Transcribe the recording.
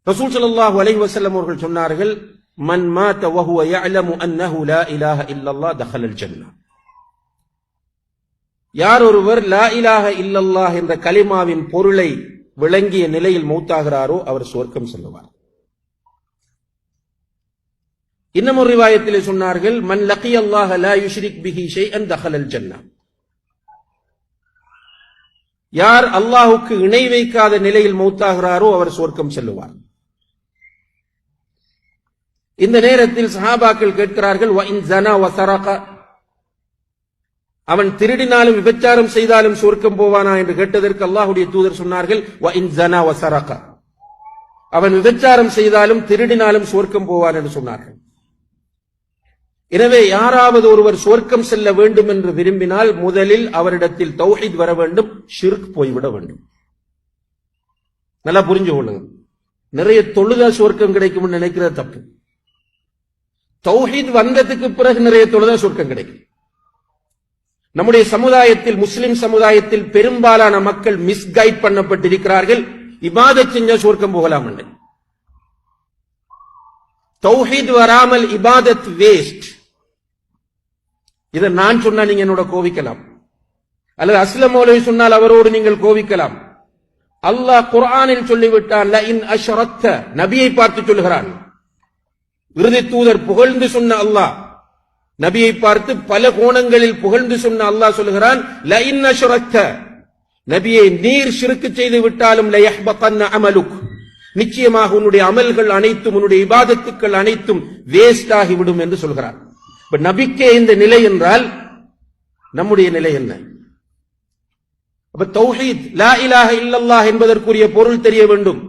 ரசூல் ஸல்லல்லாஹு அலைஹி வஸல்லம் அவர்கள் சொன்னார்கள், மன் மாத வஹுவ யஅலமு அன்னஹு லா இலாஹ இல்லல்லாஹ் தஹலல் ஜன்னah. யார் ஒருவர் லா இலாஹ இல்லல்லாஹ் என்ற கலிமாவின் பொருளை விளங்கிய நிலையில் மௌத்தாகிறாரோ அவர் சுவர்க்கம் செல்லுவார். இன்னும் ஒரு ரிவாயத்திலே சொன்னார்கள், மன் லகியல்லாஹ லா யுஷ்ரிக் பிஹி ஷைஅன் தஹலல் ஜன்னah. யார் அல்லாஹ்வுக்கு இணை வைக்காத நிலையில் மௌத்தாகிறாரோ அவர் சுவர்க்கம் செல்லுவார். இந்த நேரத்தில் சஹாபாக்கள் கேட்கிறார்கள், வ இன் ஸனா வ ஸரக, அவன் திருடினாலும் விபச்சாரம் செய்தாலும் சுவர்க்கம் போவானா என்று கேட்டதற்கு அல்லாஹ்வுடைய தூதர் சொன்னார்கள், வ இன் ஸனா வ ஸரக, அவன் விபச்சாரம் செய்தாலும் திருடினாலும் சுவர்க்கம் போவான் என்று சொன்னார்கள். எனவே யாராவது ஒருவர் சுவர்க்கம் செல்ல வேண்டும் என்று விரும்பினால் முதலில் அவரிடத்தில் தௌஹீத் வர வேண்டும், ஷிர்க் போய்விட வேண்டும். நல்லா புரிஞ்சு கொள்ளுங்க. நிறைய தொழுதா சுவர்க்கம் கிடைக்கும் நினைக்கிறது தப்பு. தௌஹீத் வந்ததுக்கு பிறகு நிறைய தொழுதா சுவர்க்கம் கிடைக்கும். நம்முடைய சமுதாயத்தில், முஸ்லிம் சமுதாயத்தில் பெரும்பாலான மக்கள் மிஸ்கைட் பண்ணப்பட்டிருக்கிறார்கள். இபாதத் செஞ்சா சுவர்க்கம் போகலாம் என்று. தௌஹீத் வராமல் இபாதத் வேஸ்ட். இதை நான் சொன்னா நீங்க என்னோட கோவிக்கலாம், அல்லது அஸ்லம் மௌலவி சொன்னால் அவரோடு நீங்கள் கோவிக்கலாம். அல்லாஹ் குர்ஆனில் சொல்லிவிட்டான், ல இன் அஷ்ரக்த, நபியை பார்த்து சொல்கிறான். இறுதி தூதர் புகழ்ந்து சொன்ன அல்லாஹ் நபியை பார்த்து பல கோணங்களில் புகழ்ந்து சொன்ன அல்லாஹ் சொல்கிறான், ல இன் அஷ்ரக்த, நபியை நீர் ஷிர்க் செய்து விட்டாலும் ல யஹ்பதன்ன அமலுக், நிச்சயமாக உன்னுடைய அமல்கள் அனைத்தும், உன்னுடைய இபாதத்துக்கள் அனைத்தும் வேஸ்ட் ஆகிவிடும் என்று சொல்கிறார். நபிக்கே இந்த நிலை என்றால் நம்முடைய நிலை என்ன? அப்ப தௌஹீத், லா இலாஹ இல்லல்லாஹ் என்பதற்குரிய பொருள் தெரிய வேண்டும்.